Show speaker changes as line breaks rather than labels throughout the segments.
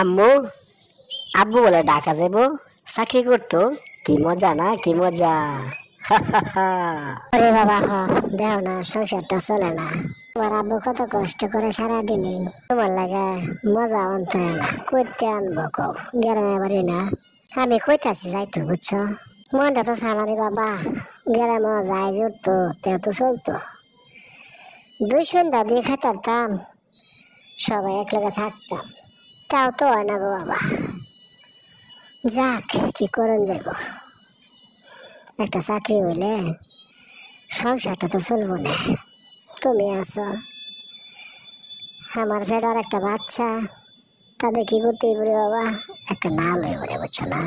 আম্মু আব্বু বলে ডাকা যাব চাকরি করতো কি মজা না কি মজা
আরে বাবা দেও না সংসারটা চলে না তোমার আব্বু কত কষ্ট করে সারাদিনই তোমার লাগে মজা আনতে না কইতে আনবো কও গ্রামে বাড়ি না আমি কইতাছি যাইতো বুঝছো মনটা তো সামারি বাবা গ্রামে যাই জুটতো তে তো চলতো দুই সন্ধ্যা দিয়ে খাতারতাম সবাই এক লগে থাকতাম তাও তো হয় না গো বাবা যাক কি করেন যাইব একটা চাকরি হইলে সংসারটা তো চলবো না তুমি আছো আমার ফেডার একটা বাচ্চা তাদের কি করতে পারি বাবা একটা নাম হয়ে বুঝছো না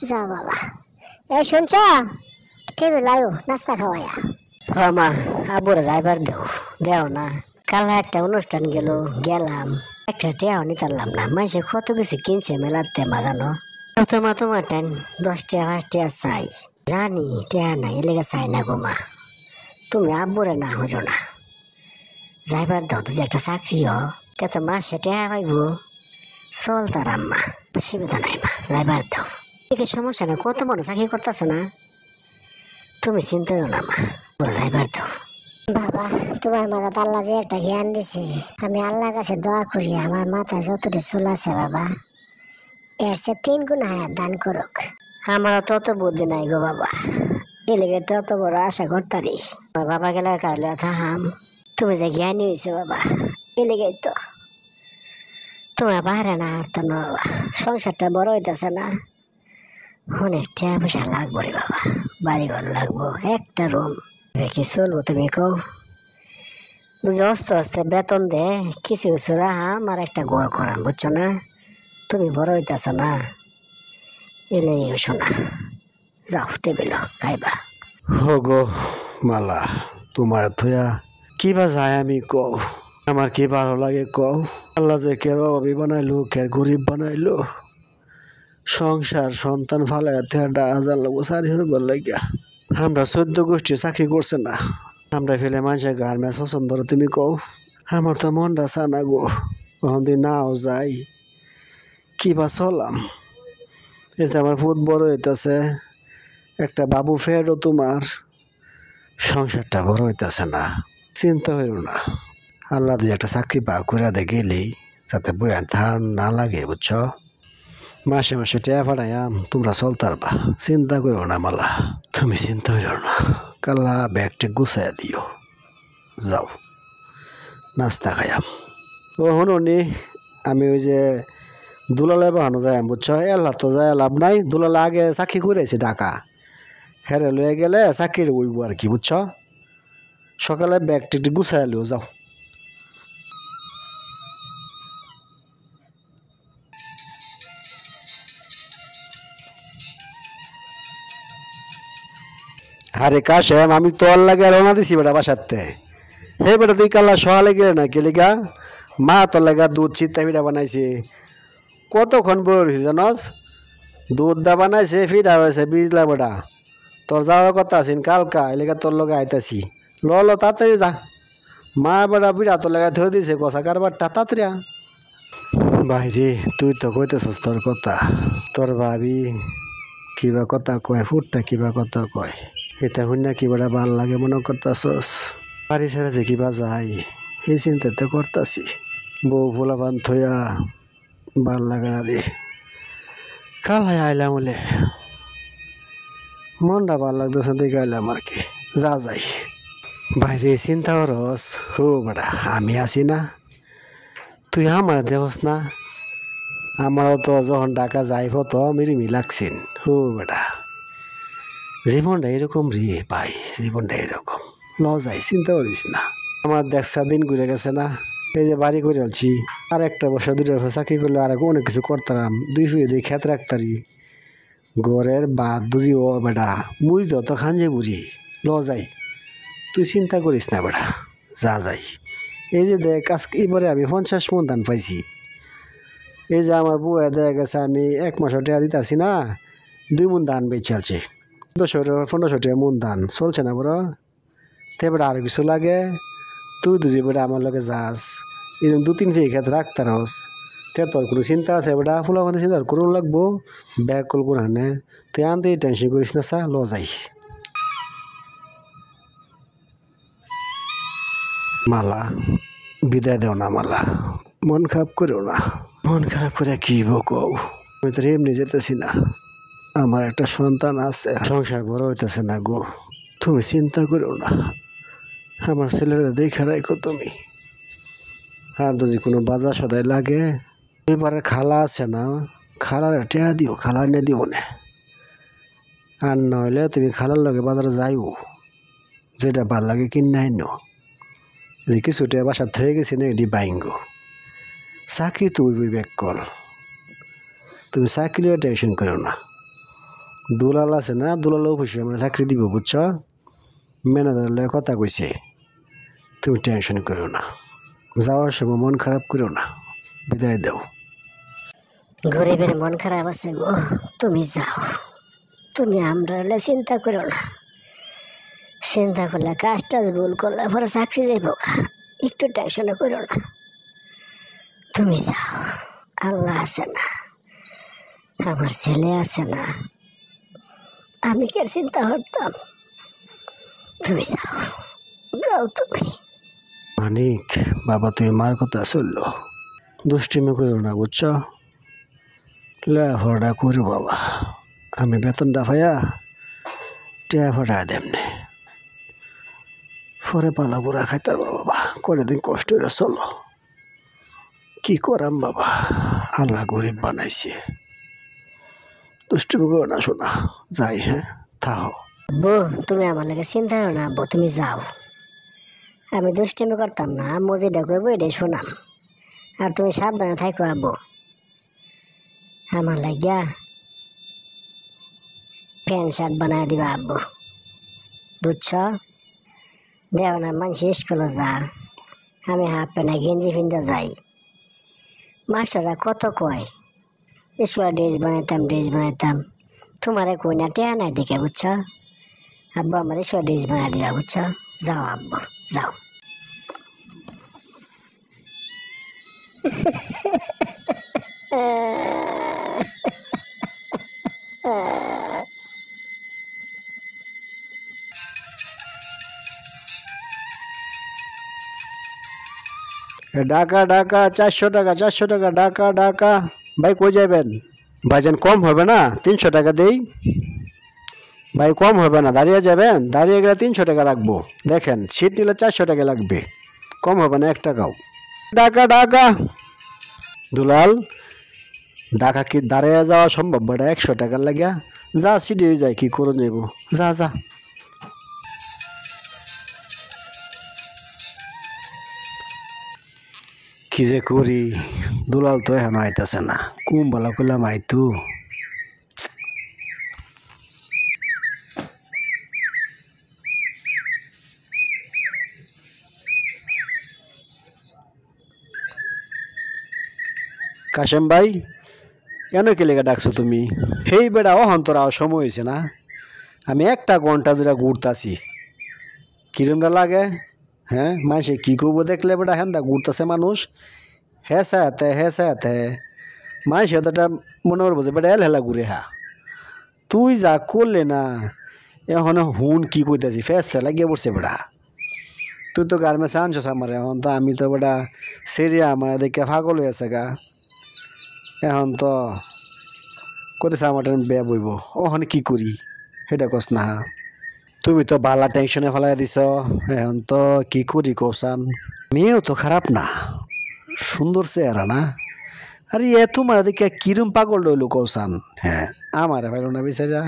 যাও বাবা এই শুনছ টেবিল আয়ো নাস্তা খাওয়াইয়া
মা আব্বুরে যাইবার দেও না কাল একটা অনুষ্ঠান গেলাম একটা টেয়াও নিতারলাম না মানুষে কত কিছু কিনছে মেলাতে মা জানো তোমার টাইম 10 টাকা 5 টাকা চাই জানি টেয়া নাই এলাকা চাই না গো মা তুমি আব্বুরে না হজো না যাইবার দাও তো যে একটা চাকরি তে তো মাসে টেয়া পাইব চল তার আম্মা অসুবিধা নাই মা যাইবার দাও ঠিক সমস্যা না কত বড় চাকরি করতেছে না তুমি চিন্তা করো না মা বলে যাইবার দাও
বাবা তোমার মাথা আল্লাহ যে একটা জ্ঞান দিছে আমি আল্লাহর কাছে দোয়া করি আমার মাথায় যতটা চুল আছে বাবা এর চেয়ে 3 গুণ হায়াত দান করুক
আমারও তত বুদ্ধি নাই গো বাবা এলেগে তত বড় আশা করতারি আমার বাবা গেলে কারলে থাহাম তুমি যে জ্ঞানী হয়েছো বাবা এলেগে তো তোমার বাইরে না হারতো না বাবা সংসারটা বড় হইতেছে না অনেক টাকা পয়সা লাগবো রে বাবা বাড়িঘর লাগবো একটা রুম কি চলবো তুমি কও বুঝে আস্তে আস্তে বেতন দে কিছু কিছু রাহাম আর একটা ঘর করাম বুঝছো না তুমি বড় হইতেছ না এলে শোনা যাও টেবিল খাইবা
হো গো মালা তোমার থয়া কিবা যায় আমি কও আমার কি ভালো লাগে কও আল্লাহ যে কের অভাবী বানাইলো কের গরিব বানাইলো সংসার সন্তান ফালাইয়া থয়া হাজার লোক সারি হইবার লাগিয়া আমরা 14 গোষ্ঠী চাকরি করছে না আমরা ফেলে মানুষের গার্মেন্টস পছন্দ তুমি কও আমার তো মনটা চানা গো যদি নাও যাই কিবা চলাম এই যে আমার ফুট বড় হইতেছে একটা বাবু ফেরো তোমার সংসারটা বড় হইতেছে না চিন্তা হইল না আল্লাহ দিয়ে একটা চাকরি পা করে দে গেলেই যাতে বইয়া ধার না লাগে বুঝছো মাসে মাসে টেয়া ফাটাইয়াম তোমরা চলতারবা চিন্তা করো না মালা তুমি চিন্তা করো না কাল্লা ব্যাগটা গুছাইয়া দিও যাও নাস্তা খাইয়াম ও শুনুনি আমি ওই যে দুলালে বাহানো যাই বুঝছো এল্লা তো যায় লাভ নাই দুলালে আগে চাকরি করেছে ঢাকা হেরে লয়ে গেলে চাকরির উইব আর কি বুঝছো সকালে ব্যাগটা একটু গুছাই লিও যাও আরে কাশেম আমি তোর লাগে রওনা দিছি বেটা বাসাতে হে বেটা তুই কাল্লা সকালে গেলে না গেলি গা মা তোর লাগা দুধ চিত্তা পিঠা বানাইছে কতক্ষণ বই রয়েছে জানস দুধ দা বানাইছে ফিটা হয়েছে বিজলা বেটা তোর যাওয়ার কথা আছিস কালকা এলাকা তোর লগে আইতাছি ল তাড়াতাড়ি যা মা বেটা পিঠা তোর লাগা ধরে দিছে কষা কারবারটা তাড়াতাড়ি বাইরে তুই তো কইতেছস তোর কথা তোর ভাবি কিবা কথা কয় ফুটটা কিবা কথা কয় এটা শুনে কিবা ভাল লাগে মনে করতেছস বাড়ি ছেড়ে যে কিবা যায় এই চিন্তাতে করতাছি বউ ফুলা বান থইয়া ভাল লাগে না রে কাল আইলাম বলে মনটা ভাল লাগতেছে দেখে আইলাম আর কি যা যাই বাইরে চিন্তা করস হো বেটা আমি আছি না তুই আমার দেবস না আমারও তো যখন ঢাকা যাই তো মিরিমি লাগছেন হো বেটা জীবনটা এরকম রে ভাই জীবনটা এরকম ন যাই চিন্তা করিস না আমার দেখছা দিন ঘুরে গেছে না এই যে বাড়ি করে আলছি আর একটা বছর 2 বছর চাকরি করলে আর অনেক কিছু করতাম 2 ফিরে দিয়ে খেত রাখতারি ঘরের বাদ বুঝি ও বেটা মুই যত খাঞ্জে বুঝি ল যাই তুই চিন্তা করিস না বেটা যা যাই এই যে দেখ আজকে এবারে আমি 50 মণ ধান পাইছি এই যে আমার বউ দেখা গেছে আমি 1 মাসের টাকা দিতে পারছি না 2 মণ ধান বেচে চলছে 1500 টাকা মণ ধান চলছে না বড় তে বেটা আর কিছু লাগে তুই দুজি বেটা আমার লগে যাস এরকম 2-3 ফিরে খেতে রাখতারস তে তে তোর কোনো চিন্তা আছে বেটা ফুলা মানে চিন্তা করুন লাগবো ব্যাগ কল কোন হানে তুই আনতে টেনশন করিস না চা ল যাই মালা বিদায় দেও না মালা মন খারাপ করেও না মন খারাপ করে কি বকও আমি তো এমনি যেতেছি না আমার একটা সন্তান আছে সংসার বড় হইতেছে না গো তুমি চিন্তা করো না আমার ছেলেরা দেখে রাখো তুমি আর যদি কোনো বাজার সদাই লাগে এবারে খালা আছে না খালার টেয়া দিও খালা এনে দিও না আর নইলে তুমি খালার লগে বাজারে যাইও যেটা ভাল লাগে কিনে আইনো যে কিছু টেয়া বাসার থেকে গেছি না এটি বাইঙ্গো চাকরি তুই ব্যাক কল তুমি চাকরি টেনশন করো না দুলাল আছে না দুলাল অফিসে আমরা চাকরি দিব বুঝছ ম্যানেজারের লগে কথা কইছে তুমি টেনশন করো না যাওয়ার সময় মন খারাপ করো না বিদায় দাও
গরিবের মন খারাপ আছে গো তুমি যাও তুমি আমরা হলে চিন্তা করো না চিন্তা করলে কাজটা ভুল করলে পরে চাকরি যাইব একটু টেনশনও করো না তুমি যাও আল্লাহ আছে না আমার ছেলে আছে না আমি কে চিন্তা করতাম তুমি যাও যাও তুমি
মানিক বাবা তুমি মার কথা শুনলো দুষ্টিমি করো না বুঝছ লেফাটা করো বাবা আমি বেতনটা পাইয়া টেয়া ফটা দেমনে পরে পালা বুড়া খাইতার বাবা করে দিন কষ্ট হইলে চলো কি করাম বাবা আল্লাহ গরিব বানাইছে দুষ্টিমি করো না শোনা যাই হ্যাঁ থাও
বউ তুমি আমার লাগে চিন্তা করো না বউ তুমি যাও আমি দুষ্টিমি করতাম না মজিটা করবো এটাই শোনাম আর তুমি সাবধানে থাকো আব্বু আমার লাগিয়া প্যান্ট শার্ট বানায় দিবা আব্বু বুঝছ দেও না মানুষ স্কুলে যা আমি হাফ প্যান্ট গেঞ্জি পিনতে যাই মাস্টাররা কত কয় স্কুলে ড্রেস বানাইতাম তোমারে কই না টেয়া নাই দেখে বুঝছ আব্বু আমার স্কুলে ড্রেস বানায় দিবা বুঝছ যাও আব্বু যাও
ঢাকা ঢাকা 400 টাকা ঢাকা ঢাকা ভাই কই যাবেন ভাইজান কম হবে না 300 টাকা দেই ভাই কম হবে না দাঁড়িয়ে যাবেন দাঁড়িয়ে গেলে 300 টাকা লাগবো দেখেন সিট নিলে 400 টাকা লাগবে কম হবে না 1 টাকাও ঢাকা ঢাকা দুলাল ঢাকা কি দাঁড়িয়ে যাওয়া সম্ভব বড় 100 টাকার লাগিয়া যা সিটি হয়ে যায় কি করে নেব যা যা কি যে করি দুলাল তো এখন আইতাছে না কুম বলা করলাম আইতু কাশেম ভাই কেন কে লেগে ডাকছো তুমি হেই বেড়া অহন্তরা সময় হয়েছে না আমি 1 ঘন্টা ধরে ঘুরতাছি কিরমটা লাগে হ্যাঁ মানুষে কি করবো দেখলে বেটা হ্যাঁ ঘুরতেছে মানুষ হেসাতে মানুষ এতটা মনে করবো যে বেটা হেলা ঘুরে তুই যা করলে না এখন হুন কি কইতেছি ফেসটা লাগিয়ে পড়ছে বেটা তুই তো গার্মেন্টস আনছস আমার এখন তো আমি তো বেটা সেরিয়া আমার দেখে পাগল হয়ে আছে গা এখন তো কইতেছে আমার বেয়া বইব ওখানে কি করি সেটা কস না তুমি তো বালা টেনশনে ফেলাই দিছ এখন তো কি করি কৌসান মেয়েও তো খারাপ না সুন্দর চেহারা না আরে এ তোমার দেখে কিরম পাগল রইল কৌসান হ্যাঁ আমার ভাইল না বিচারা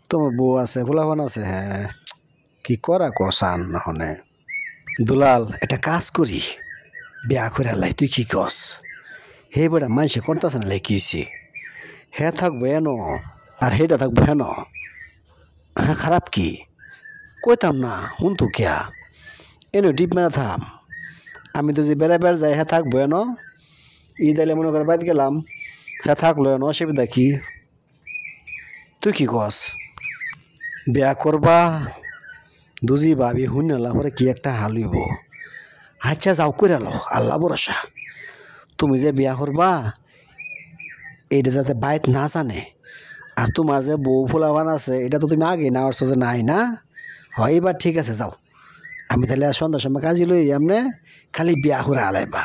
তোমার বউ আছে ফুলাফান আছে হ্যাঁ কি করা কৌসান নহনে দুলাল একটা কাজ করি বিয়া করে লাই তুই কি কস হে বেটা মানুষে করতেছে না লেখিয়েছি হ্যাঁ থাকবো এন আর হেটা থাকবো হেন হ্যাঁ খারাপ কি কইতাম না হুন তো কিয়া এনে ডিপ মেরে থাম আমি তো যে বেড়া যাই হ্যাঁ থাকবো এন ঈদ আইলে মনে করে বাইত গেলাম হ্যাঁ থাকলো এন অসুবিধা কি তুই কি কস বিয়া করবা দুজি ভাবি হুন নালা পরে কি একটা হালিব আচ্ছা যাও করে লো আল্লাহ ভরসা তুমি যে বিয়া করবা এইটা যাতে বাইত না জানে, আর তোমার যে বউ ফুলাবান আছে এটা তো তুমি আগে না আসছো যে নাই না। হয় এবার ঠিক আছে যাও, আমি তাহলে আর সন্ধ্যার সময় কাজে লই আমনে খালি বিয়া করে আলাইবা।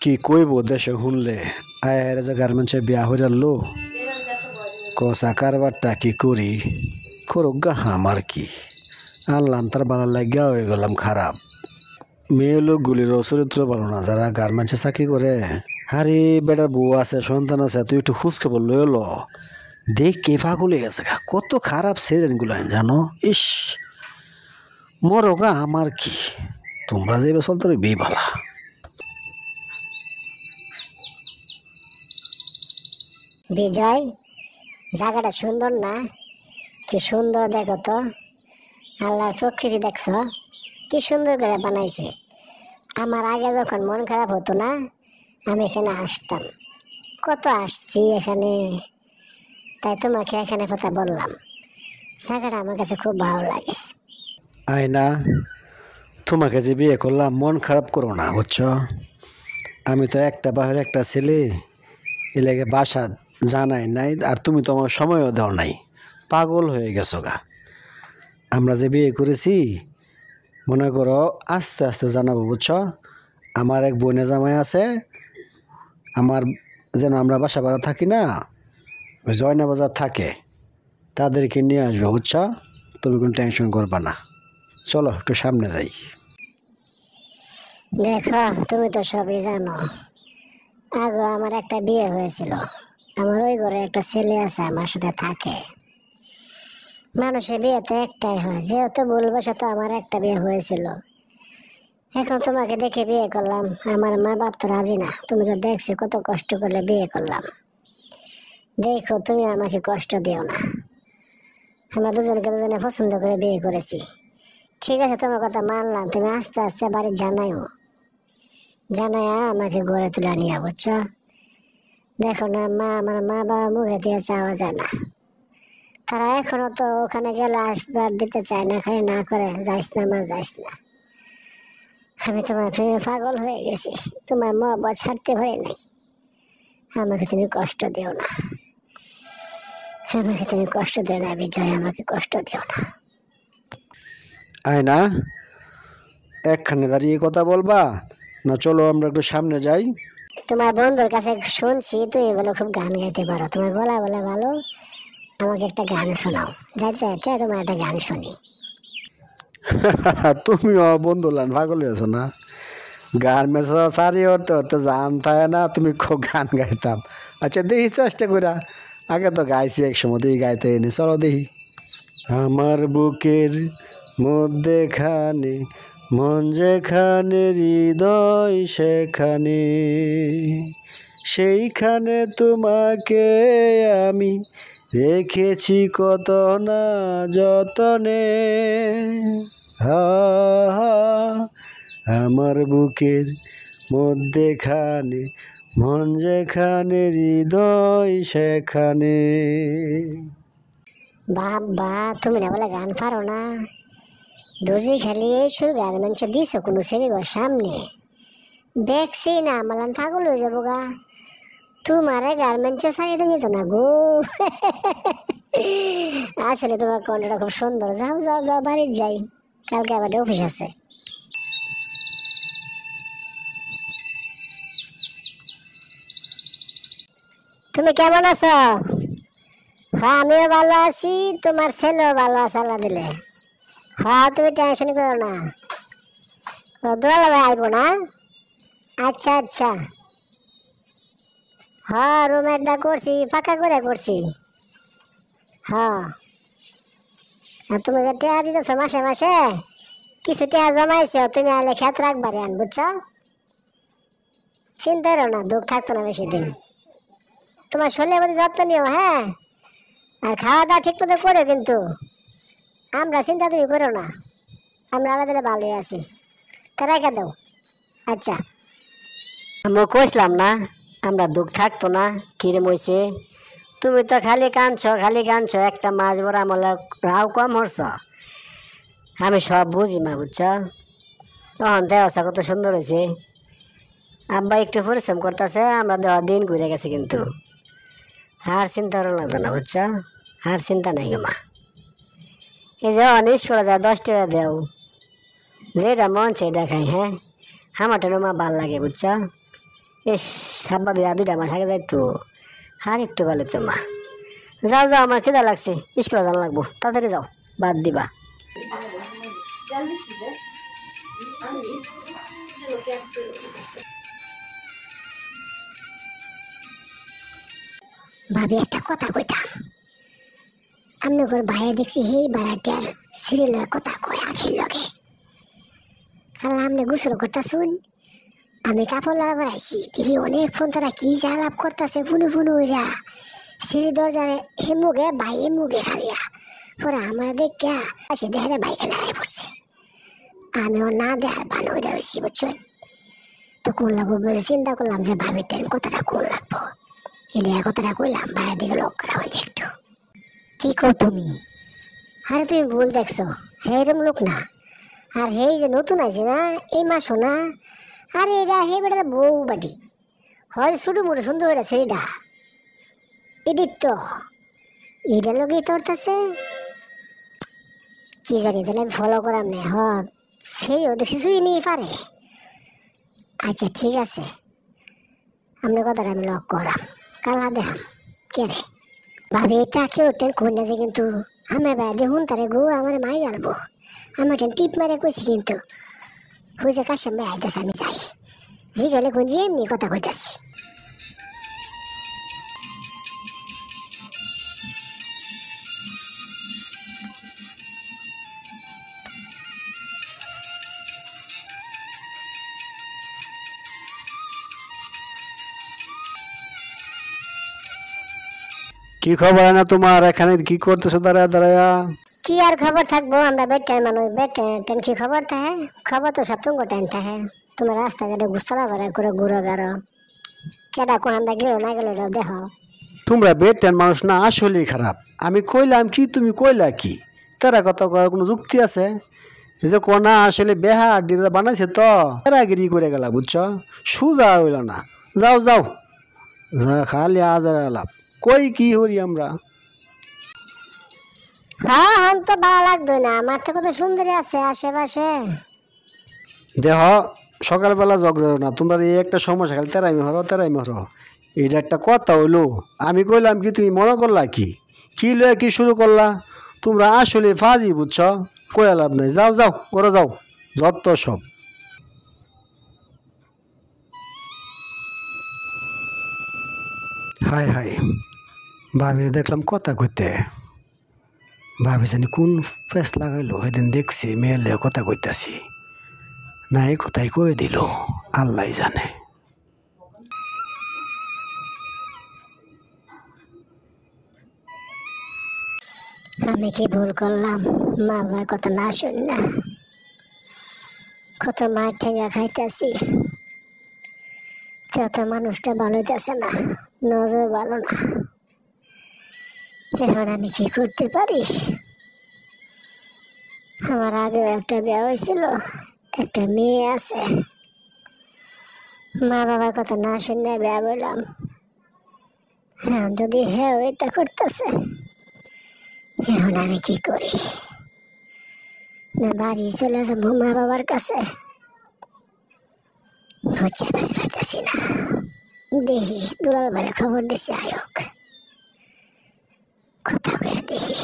কি কইব দেশে শুনলে আয়ের যে গার্মেন্টসে বিয়া হয়ে আনলো কষা কারবারটা কি করি করুক গা, আমার কি আনলাম তার ভালো লাগিয়া হয়ে গেলাম খারাপ। মেয়ে লোকগুলিরও চরিত্র ভালো না যারা গার্মেন্টসে চাকরি করে। আরে বেটার বউ আছে সন্তান আছে, তুই একটু খোঁজ খবর লই এলো দেখ কে ফাগুলে গেছে গা, কত খারাপ সেরেনগুলো জানো। ইস মরো গা, আমার কি তোমরা যে চলতে বিয়ে ভালা।
বিজয়, জায়গাটা সুন্দর না? কি সুন্দর দেখো তো, আল্লাহর প্রকৃতি দেখছো কি সুন্দর করে বানাইছে। আমার আগে যখন মন খারাপ হতো না, আমি এখানে আসতাম, কত আসছি এখানে, তাই তোমাকে এখানে কথা বললাম। জায়গাটা আমার কাছে খুব ভালো লাগে।
আয়না, তোমাকে যে বিয়ে করলাম মন খারাপ করো না বুঝছো। আমি তো একটা বাহির একটা ছেলে, এ লেগে বাসা জানাই নাই, আর তুমি তো আমার সময়ও দাও নাই, পাগল হয়ে গেছো গা। আমরা যে বিয়ে করেছি মনে করো আস্তে আস্তে জানাবো বুঝছো। আমার এক বোনে জামাই আছে, আমার যেন আমরা বাসা ভাড়া থাকি না, ওই জয়না বাজার থাকে, তাদেরকে নিয়ে আসবো বুঝছো। তুমি কোনো টেনশন করবা না, চলো একটু সামনে যাই।
দেখো তুমি তো সবই জানো, আগে আমার একটা বিয়ে হয়েছিল, আমার ওই ঘরে একটা ছেলে আছে আমার সাথে থাকে। মানুষের বিয়ে তো একটাই হয়, যেহেতু ভুলবশত আমার একটা বিয়ে হয়েছিল। এখন তোমাকে দেখে বিয়ে করলাম, আমার মা বাপ তো রাজি না। তুমি তো দেখছো কত কষ্ট করলে বিয়ে করলাম। দেখো তুমি আমাকে কষ্ট দিও না, আমরা দুজনকে দুজনে পছন্দ করে বিয়ে করেছি। ঠিক আছে তোমার কথা মানলাম, তুমি আস্তে আস্তে বাড়ি জানাইও, জানাইয়া আমাকে গড়ে তুলে নিয়ে বুঝছো। দেখো না মা, আমার মা বাবা মুখে দিয়ে চাওয়া যায় না, তারা এখনো তো ওখানে গেলে আশীর্বাদ দিতে চায় না, খালি না করে যাইস না মা যাইস না। আমি তোমার প্রেমে পাগল হয়ে গেছি, তোমার মা ছাড়তে পারি নাই। আমাকে তুমি কষ্ট দিও না, আমাকে তুমি কষ্ট দিও না বিজয়, আমাকে কষ্ট দিও না।
আয়না, একখানে দাঁড়িয়ে কথা বলবা না, চলো আমরা একটু সামনে যাই।
তোমার বন্ধুর কাছে শুনছি তুমি বলো খুব গান গাইতে পারো, তোমার গলা বলে ভালো, আমাকে একটা গান শোনাও, যাইতে যাইতে তোমার একটা গান শুনি।
তুমি বন্ধু লান পাগল হয়েছো না, গান মেসা সারি হতে হতে জান থাকে না, তুমি খুব গান গাইতাম। আচ্ছা দেখি চেষ্টা করা, আগে তো গাইছি এক সময়, দেখি গাইতে এনে চলো দেখি। আমার বুকের মধ্যে খানে মন যেখানে হৃদয় সেখানে, সেইখানে তোমাকে আমি রেখেছি কত না যতনে। আমার বুকের মধ্যে খানে মন যেখানে হৃদয় সেখানে।
বাবা তুমি না বলে গান পারো না? দুজি খালি এই সুর গার্মেন্টস দিছো কোনো ছেলে ঘর সামনে, দেখছি না মালান পাগল হয়ে যাবো গা। তোমারে গার্মেন্টস চাকরিতে নিত না গো। আসলে তোমার কণ্ঠটা খুব সুন্দর। যাও যাও যাও বাড়ি যাই, কালকে আবার অফিস আছে। তুমি কেমন আছো? হ্যাঁ আমিও ভালো আছি, তোমার ছেলেও ভালো আছে আল্লাহ দিলে। হ্যাঁ তুমি টেনশন করো না, দোলা ভাই আইবো না। আচ্ছা আচ্ছা, হ্যাঁ রুমেরটা করছি, ফাঁকা করে করছি। হ্যাঁ আর তুমি যে টেয়া দিতেছ মাসে মাসে, কিছু টেয়া জমাইছো, তুমি আলে খেত রাখবারে আন বুঝছো। চিন্তা করো না, দুঃখ থাকতো না বেশি দিন। তোমার শরীরের প্রতি যত্ন নিও, হ্যাঁ, আর খাওয়া দাওয়া ঠিক মতো করো কিন্তু। আমরা চিন্তা তুমি করো না, আমরা আলাদা ভালোই আছি, তা রেখে দাও। আচ্ছা
আমি কইছিলাম না আমরা দুঃখ থাকতো না, কিরম হয়েছে। তুমি তো খালি কাঁদছ খালি কাঁদছ, একটা মাছ ভরা আমলে রাও কম হরছ। আমি সব বুঝি মা, বুঝছো? তখন দেওয়া কত সুন্দর হয়েছে। আব্বা একটু পরিশ্রম করতেছে, আমরা দেওয়া দিন ঘুরে গেছে, কিন্তু আর চিন্তা করা লাগতো না, বুঝছো? আর চিন্তা নাই গো মা। এই যে অনিস করে যায় 10 টাকা দেও, যেটা মন সেটা খাই। হ্যাঁ, আমার টেনো মা ভাল লাগে, বুঝছো? ইস, আব্বা 2 মাস আগে যাইতো, আর একটু বলে তো মা। যাও যাও, আমার খিদা লাগছে, স্কুলে যাওয়া লাগবো, তাড়াতাড়ি যাও, বাদ দিবা।
ভাবি একটা কথা কইতাম, আমি ওর ভাইয়া দেখছি হেই বাড়াটার সিরিয়ালের কথা কয় আখির লগে। কারণ আপনি গোসল করতা শুন, আমি কাপড় লাগা বেড়াইছি, দেখি অনেক ফোন তারা কি যা লাভ করতেছে ফুনু ফুনু ওইরা সিঁড়ি দরজারে হেমুগে ভাই হেমুগে হারিয়া পরে আমার দেখা সে দেখে বাইকে লাগাই পড়ছে। আমি ওর না দেখার ভালো ওইটা হয়েছি, বুঝছেন? তো কোন লাগবো বলে চিন্তা করলাম যে ভাবির টাইম কথাটা কোন লাগবো, এলিয়া কথাটা কইলাম, ভাইয়ের দিকে লোক করা হয়েছে একটু। কি কর তুমি? আরে তুমি ভুল দেখছো, হে এরম লোক না। আর হে যে নতুন আছে না এই মাসও না, আরে এটা হে বেটা বউ বাটি হয় ছোটো মোটো সুন্দর হয়ে ছেলেটা এদিক তো এটা লোকই তোরতেছে কি জানি, তাহলে আমি ফলো করাম না। হ সেই ও কিছুই নিয়ে পারে। আচ্ছা ঠিক আছে, আপনার কথাটা আমি লক করাম, কালা দেখাম কে রে। ভাবি এটা কেউ টেন করি না যে, কিন্তু আমার ভাই দেখুন তারে গো আমার মাই আলবো, আমার টেন টিপ মেরে কইছি, কিন্তু বুঝে কার সামনে আইতেছে আমি যাই জিগালে কোন যে এমনি কথা কইতাছি।
কি খবর না তোমার? এখানে কি করতেছো দাঁড়ায় দাঁড়ায়া?
কি আর খবর থাকবো, আমরা বেটার মানুষ, বেটেন কি খবর থাকে? খবর তো সব তুমি টাইম থাকে। তোমার রাস্তাঘাটে চলাফেরা করে ঘুরো গারো, কেডা কোন গেল না গেল দেখো।
তোমরা বেটেন মানুষ না, আসলেই খারাপ। আমি কইলাম কি, তুমি কইলা কি? তারা কথা করার কোনো যুক্তি আছে? এই যে কোনা আসলে বেহা আড্ডি বানাইছে তো এরাগিরি করে গেলা, বুঝছো? সুজা হইল না। যাও যাও, যা খালি আজার আলাপ, কই কি হরি আমরা।
হ্যাঁ হ্যাঁ তো ভালো লাগতো না, আমার তো কত সুন্দরী আছে আশেপাশে।
দেহ সকালবেলা ঝগড়া না, তোমরা এই একটা সমস্যা, খালি তেরামি হরো। এটা একটা কথা হইলো? আমি কইলাম কি, তুমি মনে করলা কি? কি লয়ে কি শুরু করলা? তোমরা আসলে ফাজি, বুঝছো? কয়া লাভ নাই, যাও যাও করে যাও, যত সব। হাই হাই, ভাবির দেখলাম কথা কইতে, ভাবি জানি কোন ফেস লাগাইলো। সেদিন দেখছি মেয়েলে কথা কইতাছি, না এই কথাই কয়ে দিল, আল্লাহ জানে।
আমি কি ভুল করলাম মা বাবার কথা না শুন না? কত মায়ের ঠেঙ্গা খাইতেছি, তত মানুষটা ভালো হইতেছে না, নজর ভালো না। এখন আমি কি করতে পারি? আমার আগেও একটা বিয়ে হয়েছিল, একটা মেয়ে আছে, মা বাবার কথা না শুনে বিয়ে বললাম। হ্যাঁ যদি হ্যাঁ ওইটা করতেছে, এখন আমি কি করি? না বাড়ি চলে যাবো মা বাবার কাছে, খুঁজে পাইতেছি না। দেখি দুলাল ভাইয়ের খবর দিছে আয়োগ, কথা কয়ে দেখি।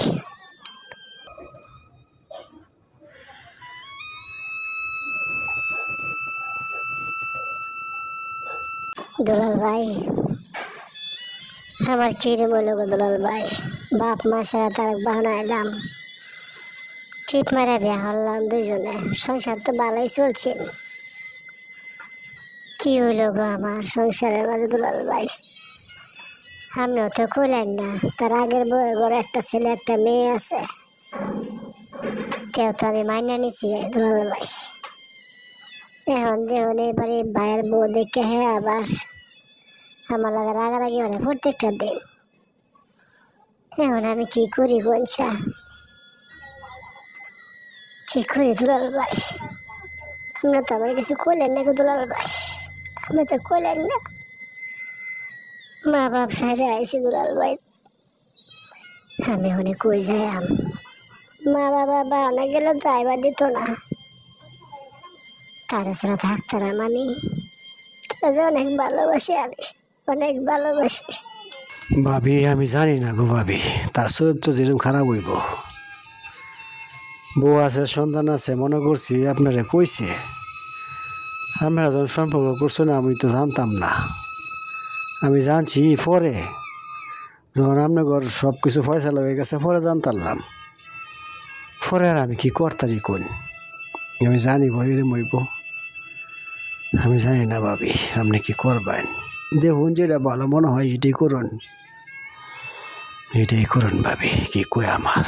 দুলাল ভাই, আমার কি রে বললো গো দুলাল ভাই, বাপ মা ছাড়া তার বাহানা এলাম, টিপ মারা বিয়া হলাম দুইজনে, সংসার তো ভালোই চলছে। কি হইল গো আমার সংসারের মাঝে দুলাল ভাই? আপনিও তো কইলেন না তার আগের বউয়ের ঘরে একটা ছেলে একটা মেয়ে আছে, তেও তো আমি মাইনা নিছি দুলাল ভাই। এখন দেখুন এবারে ভাইয়ের বউ দেখে হ্যাঁ আবার আমার লাগে রাগারাগি মানে প্রত্যেকটা দিন। এখন আমি কি করি বলছা? কি করি দুলাল ভাই, আমরা তো আমার কিছু করলেন না গো দুলাল ভাই, আপনি তো করলেন না। মা বাপ সাইডে আইসি দুলাল ভাই, আমি অনেক কই যাই মা বাবা বানা গেলে ড্রাইভার দিত না, তারা ছাড়া থাকতাম আমি। অনেক ভালোবাসি, আমি অনেক ভালোবাসি।
ভাবি আমি জানি না গো ভাবি, তার চরিত্র যেরকম খারাপ হইব। বউ আছে, সন্তান আছে, মনে করছি আপনারা কইছে। আপনারা যখন সম্পর্ক করছো না, আমি তো জানতাম না। আমি জানছি পরে, যখন আপনার ঘর সব কিছু ফয়সালা হয়ে গেছে, পরে জানতাম। পরে আর আমি কি করতারি কোন, আমি জানি ভরে মইব। আমি জানি না ভাবি আপনি কি করবেন। দেখুন যেটা ভালো মনে হয় এটাই করুন, এটাই করুন ভাবি। কি কই আমার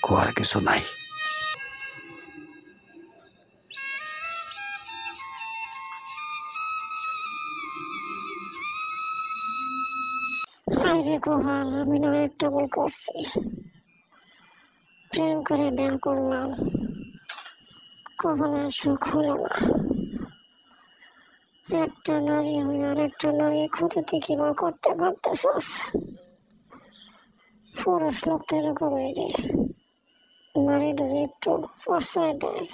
কোয়ার কিছু নাই।
আরে গোপাল, আমি না একটা ভুল করছি, প্রেম করে বিয়ে করলাম, কপালের সুখ হলো না। একটা নারী হয়ে আর একটা নারী ক্ষতিতে কিবা করতে পারতেছস। পুরুষ লোক তো এরকমই রে, নারীদের একটু প্রশ্রয় দেয়।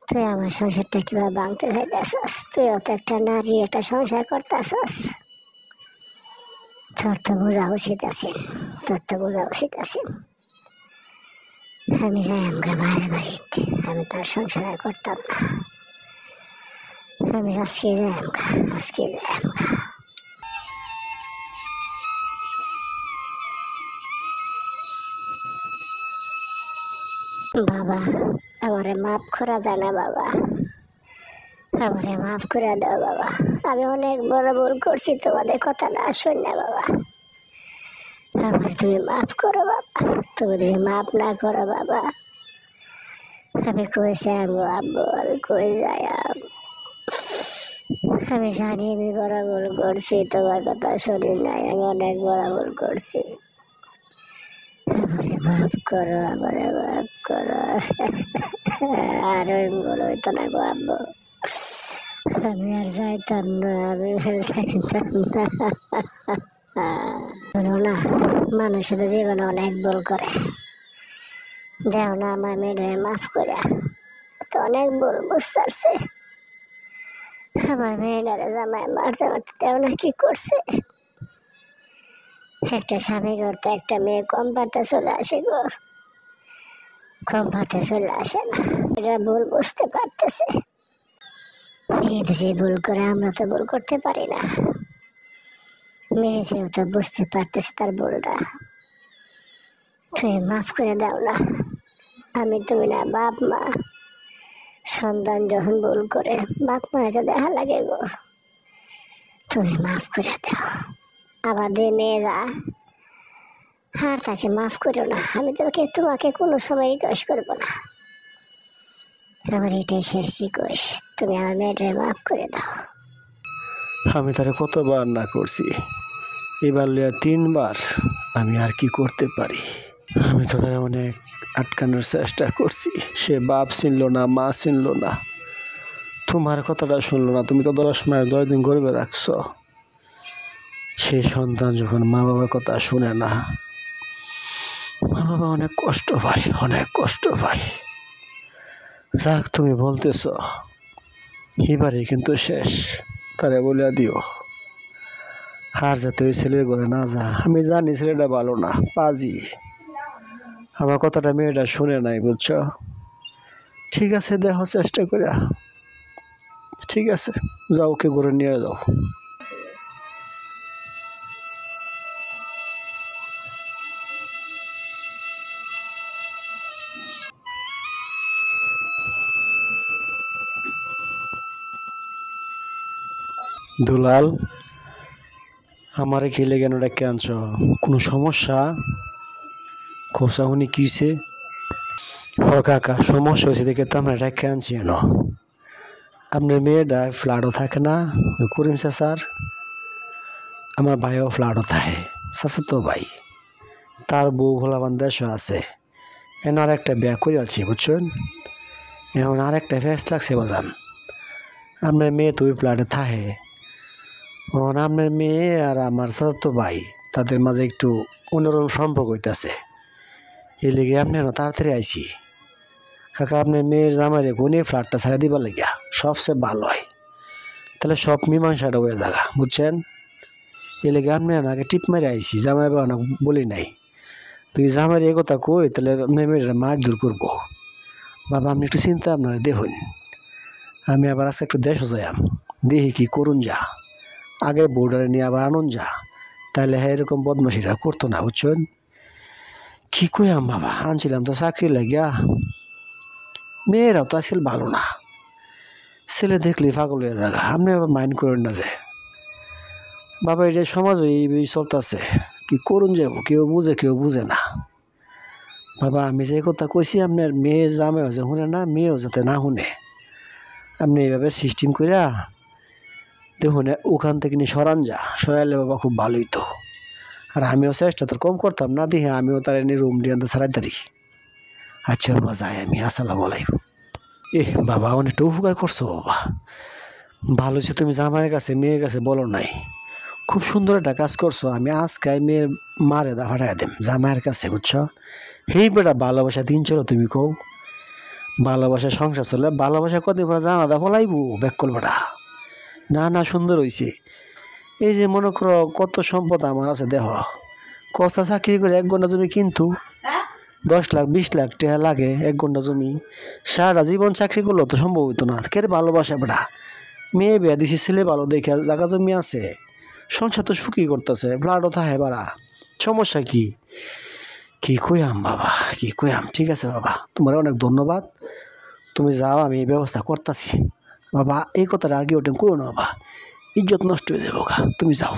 তুই আমার সংসারটা কিভাবে ভাঙতে চাইতেছস? তুইও তো একটা নারী, একটা সংসার করতেছস। তোর তো বোঝা উচিত আছে, তোর তো বোঝা উচিত আছে। আমি যাই আমাকে বাইরে বাড়িতে, আমি তার সংসার করতাম না। আমি আজকে যাই আমাকে, আজকে যাই আমাকে। বাবা, আমারে মাফ করা যায় না বাবা, আমারে মাফ করে দাও বাবা। আমি অনেক বড় ভুল করছি, তোমাদের কথা না শুন না বাবা। আমার তুমি মাফ করো বাবা, তুমি যদি মাফ না করো বাবা, আমি কই যাই আব্বু, আমি কই যাই। আমি জানি আমি বড় ভুল করছি, তোমার কথা শুনি নাই, আমি অনেক বড় ভুল করছি। আমারে মাফ করো, আমারে মাফ করো। আর ওই ভুল হইতো না গো আব্বু, আমি আর যাইতাম না, আমি আর যাইতাম না। মানুষের জীবনে অনেক ভুল করে, দেও না আমার মেয়েটা মাফ করে, তো অনেক ভুল বুঝতে পারছে। আমার মেয়েটারে জামাই মারতে মারতে দেও না কি করছে। একটা স্বামী করতে একটা মেয়ে কম পারতে চলে আসে গো, কম পারতে চলে আসে না। এটা ভুল বুঝতে পারতেছে। মেয়ে যে ভুল করে, আমরা তো ভুল করতে পারি না। মেয়ে যেহেতু বুঝতে পারতেছে তার ভুলটা, তুমি মাফ করে দাও না। আমি তুমি না, বাপ মা সন্তান যখন ভুল করে বাপ মা এটা দেখা লাগে গো, তুমি মাফ করে দাও। আবার যে মেয়ে যা আর তাকে মাফ করো না। আমি তোমাকে কোনো সময় রিকোয়েস্ট করবো না, আমার এটাই শেষ রিকোয়েস্ট, তুমি আমার মেয়েটাকে মাফ করে দাও।
আমি তারে কতবার না করছি, এবার লিয়া 3 বার। আমি আর কি করতে পারি? আমি তো তারা অনেক আটকানোর চেষ্টা করছি। সে বাপ চিনল না, মা চিনল না, তোমার কথাটা শুনলো না। তুমি তো 10 মাস 10 দিন গর্ভে রাখছ। সেই সন্তান যখন মা বাবার কথা শুনে না, মা বাবা অনেক কষ্ট পায়, অনেক কষ্ট পায়। যাক, তুমি বলতেছ এবারে কিন্তু শেষ, তারে বলে দিও আর যাতে ওই ছেলের ঘরে না যা। আমি জানি ছেলেটা ভালো না, পাজি। আমার কথাটা মেয়েটা শুনে নাই, বুঝছো? ঠিক আছে, দেখো চেষ্টা করে। ঠিক আছে, যাও, ওকে ঘরে নিয়ে যাও। দুলাল, আমারে কি লেগে ডেকে আনছ? কোনো সমস্যা? খোঁচাহুনি কিছে? ও কাকা, সমস্যা হয়েছে দেখে তো আমরা ডেকে আনছি। আপনার মেয়েটা ফ্ল্যাটও থাকে না, ওই করিম স্যার, আমার ভাইও ফ্ল্যাটও থাকে, স্যার তো ভাই। তার বউ ভোলাবান দেশও আছে, এখন আর একটা বিয়া করে আছি বুঝছেন। এখন আর একটা ফেস লাগছে বাজান। আপনার মেয়ে তো ওই ফ্ল্যাটে থাকে, এখন আপনার মেয়ে আর আমার তো ভাই তাদের মাঝে একটু অন্যরকম সম্পর্ক হইতেছে, এই লেগে আপনি তাড়াতাড়ি আইছি। কাকা আপনার মেয়ের জামাই রেখে উনি ফ্ল্যাটটা ছাড়া দিবার লেগিয়া সবচেয়ে ভালো হয়, তাহলে সব মীমাংসাটা হয়ে জায়গা বুঝছেন। এই লেগে আপনি আগে টিপ মারে আইছি, জামাই বাবা বলি নাই। তুই জামাইয়ের এ কথা কই তাহলে আপনার মেয়েরা মার দূর করবো। বাবা আপনি একটু চিন্তা আপনার দেখুন, আমি আবার আজকে একটু দেশও যাইম, দেখি কি করুন যা, আগে বোর্ডারে নিয়ে আবার আনুন যা, তাহলে হ্যাঁ এরকম বদমাশিটা করতো না বুঝছেন। কি কইয়াম বাবা, আনছিলাম তো চাকরি লাগিয়া, মেয়েরাও তো আসলে ভালো না, ছেলে দেখলে পাগল হয়ে জায়গা। আপনি আবার মাইন্ড করেন না যে বাবা এটা সমাজ এই চলতেছে, কি করুন যাবো, কেউ বুঝে না। বাবা আমি যে কথা কইছি আপনার মেয়ে জামাইও যে শুনে না, মেয়েও যাতে না শুনে, আপনি এইভাবে সিস্টেম করিয়া দেখুন ওখান থেকে নিয়ে সরান যা, সরাইলে বাবা খুব ভালোই তো। আর আমিও চেষ্টা তো কম করতাম না, দেখে আমিও তার এনে রুম দিয়ে ছাড়াই দাঁড়ি। আচ্ছা বাবা যাই আমি, আসসালামু আলাইকুম। বাবা অনেকটা উপকার করছো বাবা, ভালো যে তুমি জামাইয়ের কাছে মেয়ের কাছে বলো নাই, খুব সুন্দর একটা কাজ করছো। আমি আজকে মেয়ের মারে দা ফাটাই দেম জামাইয়ের কাছে বুঝছো। হেই বেটা ভালোবাসা দিন চলো তুমি কও, ভালোবাসা সংসার চলে, ভালোবাসা কদিন পরে জানা দা ফলাইবো ব্যাকল বেটা। না সুন্দর হয়েছে। এই যে মনে করো কত সম্পদ আমার আছে দেহ, কষ্টা চাকরি করে 1 ঘন্টা জমি কিন্তু 10 লাখ 20 লাখ টাকা লাগে 1 ঘন্টা জমি, সারা জীবন চাকরি করলেও তো সম্ভব হইতো না। কে ভালোবাসা বেটা, মেয়ে বিয়া দিছি ছেলে ভালো দেখে, জায়গা জমি আছে, সংসার তো সুখী করতেছে, ব্লাডও থাকে বাড়া, সমস্যা কি। কি কইয়াম বাবা কি কইয়াম। ঠিক আছে বাবা, তোমার অনেক ধন্যবাদ, তুমি যাও আমি এই ব্যবস্থা করতেছি। বাবা এই কথাটা আর কি ওটা করো না বাবা, ইজ্জত নষ্ট হয়ে যাবো গা, তুমি যাও।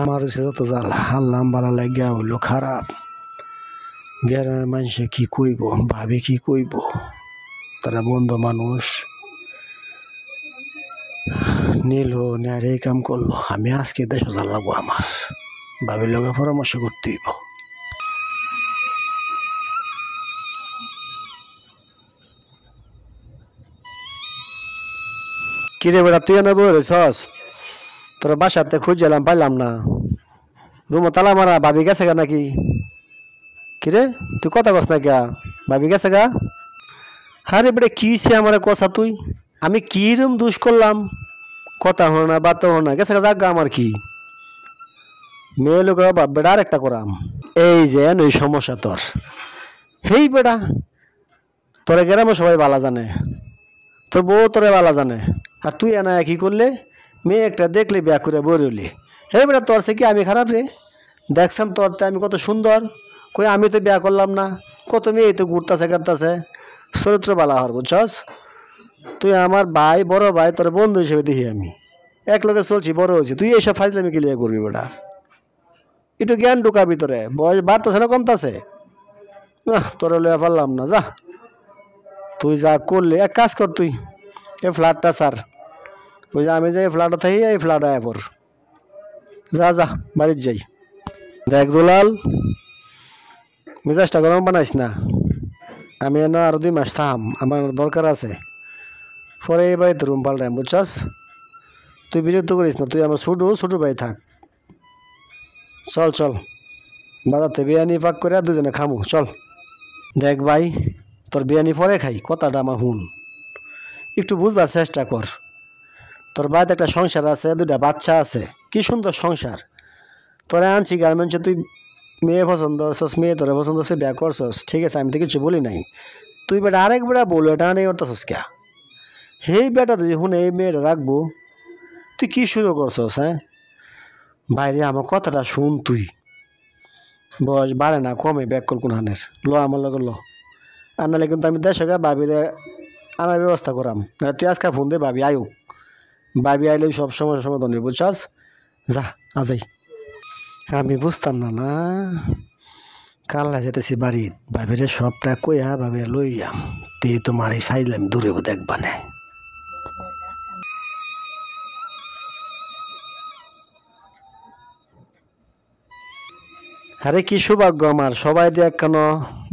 আমার হচ্ছে যত জ্বালা, আল্লাহ বালা লাগিয়া হইলো খারাপ। গ্রামের মানুষে কি কইব, ভাবি কি কইব, তারা বন্ধু মানুষ নিল নেয়ার এই কাম করলো। আমি আজকে দেশে জ্বালাবো, আমার ভাবির লগে পরামর্শ করতে হইব। কিরে বেটা তুই এনে বই রইছস, তোর বাসাতে খুঁজলাম পাইলাম না, রুমো তালা মারা, ভাবি গেছে গা নাকি? কিরে তুই কথা কস না গা, ভাবি গেছে গা? আরে বেটা কি সে আমার কথা, তুই আমি কি রুম দুষ করলাম, কথা হলো না বার্তা হলো না, গেছে গা যাক গা, আমার কি মেয়ে লোক বেটা আর একটা করাম। এই যে ওই সমস্যা তোর, হেই বেটা তোরে গ্রামে সবাই বালা জানে, তোর বউ তোরে বালা জানে, আর তুই এনা কি করলে, মেয়ে একটা দেখলে বিয়া করে বই রইলি। হে বেটা তোর সে কি আমি খারাপ রে, দেখছেন তোর আমি কত সুন্দর, কই আমি তো বিয়া করলাম না, কত মেয়ে তো ঘুরতেছে কাটতেছে, চরিত্র বালা হর বুঝছস। তুই আমার ভাই, বড় ভাই, তোর বন্ধু হিসেবে দেখি আমি, এক লোকে চলছি, বড় হয়েছি, তুই এইসব ফাইজলামি ক্লিয়ার করবি বেটা, একটু জ্ঞান ঢুকা ভিতরে, বয়স বাড়তেছে না কমতেছে না, তোর লইয়া পারলাম না। যা তুই যা করলে, এক কাজ কর, তুই এই ফ্ল্যাটটা ছাড়, ওই যে আমি যে ফ্ল্যাটে থাকি এই ফ্ল্যাট আয়া পর, যা বাড়ির যাই। দেখ দুলাল, মেজাজটা গরম বানাইস না, আমি এনে আরো 2 মাস থাম, আমার দরকার আছে, পরে এই বাড়িতে রুম পাল্টাম বুঝছস। তুই বিরক্ত করিস না, তুই আমার ছোটো ভাই থাক। চল বাজারতে বিরিয়ানি পাক করে 2 জনে খামু চল। দেখ ভাই তোর বিরিয়ানি পরে খাই, কথাটা আমার হুন, একটু বুঝবার চেষ্টা কর। তোর বাড়িতে একটা সংসার আছে, 2টা বাচ্চা আছে, কি সুন্দর সংসার। তোরা আনছি গার্মেন্টসে, তুই মেয়ে পছন্দ করছস, মেয়ে তোরা পছন্দ হচ্ছে, বিয়া করছস, ঠিক আছে, আমি তো কিছু বলি নাই। তুই বেটা আরেক বেটা বলো এটা নেই করতেছস কে, হেই বেটা তুই শুনে এই মেয়েটা রাখবো, তুই কি শুরু করছস? হ্যাঁ বাইরে আমার কথাটা শুন, তুই বয়স বাড়ে না কমে, ব্যাক কল কোনহানের ল আমার লগে ল, আর নাহলে কিন্তু আমি দেশে গা ভাবিরে আনার ব্যবস্থা করাম না। তুই আজকে ফোন দে ভাবি আয়ুক, ভাবি আইলে সব সময় সমাধান হইব বুঝছস। যা আজাই, আমি বুঝতাম না কাল্লা যেতেছি বাড়ি, ভাবিরে সবটা কইয়া ভাবিরে লইয়াম, তুই তোমার এই ফাইলাম দূরে দেখবা না। আরে কি সৌভাগ্য আমার, সবাই দেখ কেন,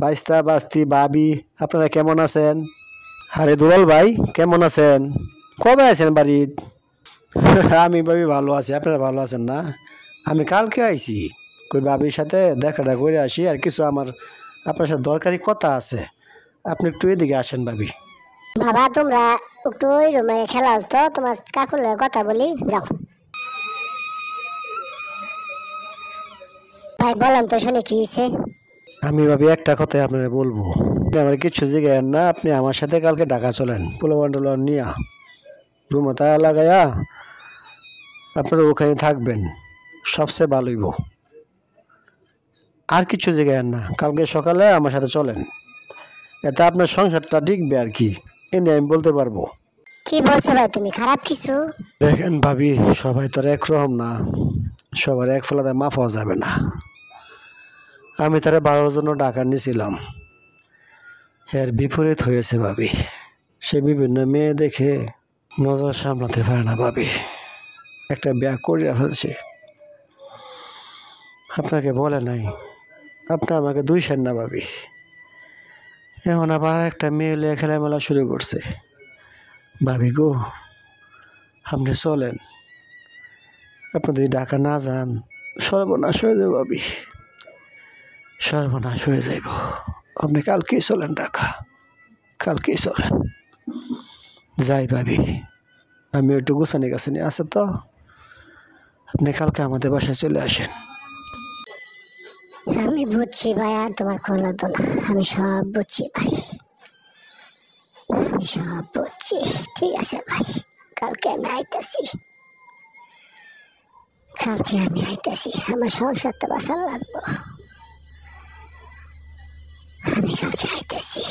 বাইস্তা বাস্তি ভাবি, আপনারা কেমন আছেন? আরে দুলাল ভাই কেমন আছেন? কবে আছেন বাড়িত? আমি ভাবি ভালো আছি, আপনারা ভালো আছেন না? আমি কালকে আইছি, কই ভাবির সাথে দেখাটা করে আসি, আর কিছু আমার আপনার সাথে দরকারি কথা আছে, আপনি একটু এদিকে আসেন ভাবি।
বাবা তোমরা একটু ওই রুমে খেলা তো, তোমার কাকুর লগে কথা বলি, যাও। ভাই বলেন তো শুনে কি হয়েছে?
আমি ভাবি একটা কথাই আপনারা বলবো, আপনি আমার কিছু জিজ্ঞেস না, আপনি আমার সাথে কালকে ঢাকা চলেন, পোলাপান্ডল নিয়া রুমে তালা লাগাইয়া আপনারা ওখানে থাকবেন, সবচেয়ে ভালো হইব। আর কিছু জিজ্ঞেস না, কালকে সকালে আমার সাথে চলেন, এতে আপনার সংসারটা টিকবে আর কি, এ নিয়ে আমি বলতে পারবো।
কি বলছো ভাই তুমি, খারাপ কিছু?
দেখেন ভাবি, সবাই তো আর একরকম না, সবার এক ফলাতে মাফ হওয়া যাবে না। আমি তারা 12 জন্য ডাকা নিয়েছিলাম, এর বিপরীত হয়েছে ভাবি। সে বিভিন্ন মেয়ে দেখে নজর সামলাতে পারে না ভাবি, একটা ব্যাগ করিয়া ফেলছে। আপনাকে বলে নাই, আপনি আমাকে দুই সেন না ভাবি, এখন আবার একটা মেয়ে লিয়ে খেলামেলা শুরু করছে। ভাবি গো, আপনি চলেন, আপনি যদি ঢাকা না যান সর্বনাশ হয়ে যাবে ভাবি, সর্বনাশ হয়ে যাইব। আপনি কালকেই চলেন ঢাকা, কালকেই চলেন। যাই ভাবি, আমি একটু গোছানি গাছানি আছে তো, আপনি কালকে আমাদের বাসায় চলে আসেন।
আমি বুঝছি ভাই, আর তোমার খোঁজ লাগতো না, আমি সব বুঝছি ভাই, আমি সব বুঝছি। ঠিক আছে ভাই, কালকে আমি আইতাছি, কালকে আমি আইতাছি, আমার সংসারটা বাঁচার লাগবো, আমি কালকে আইতাছি।